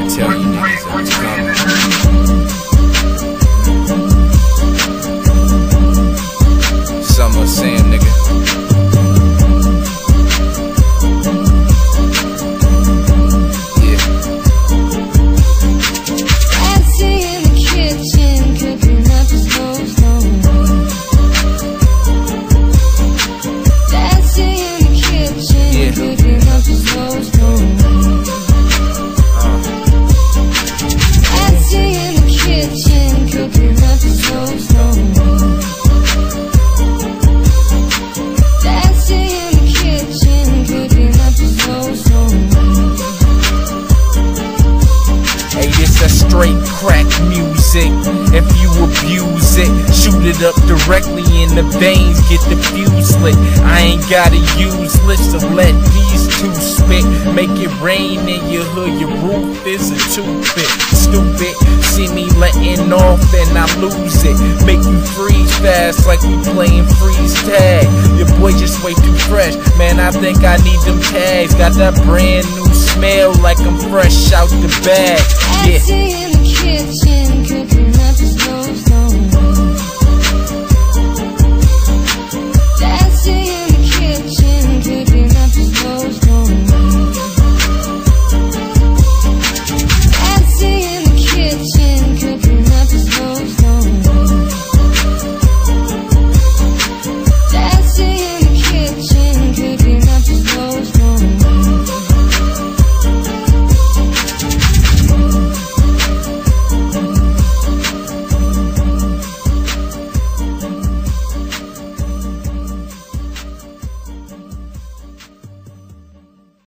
to tell you niggas that it's coming. Summer Sam, nigga. Yeah. Dancing in the kitchen, cooking up the stove. Dancing in the kitchen, Yeah. cooking up the stove. Dancing in the kitchen, cooking up the stove. Dancing in the kitchen, cooking up the stove. Hey, this that straight crack music. If you abuse it, shoot it up directly in the veins, get the fuse lit. I ain't gotta use lips to let these two spit. Make it rain in your hood, your roof is a toothpick. Stupid, see me letting off and I lose it. Make you freeze fast like we playing freeze tag. Your boy just way too fresh, man, I think I need them tags. Got that brand new smell like I'm fresh out the bag. Yeah. Dancing in the kitchen, cooking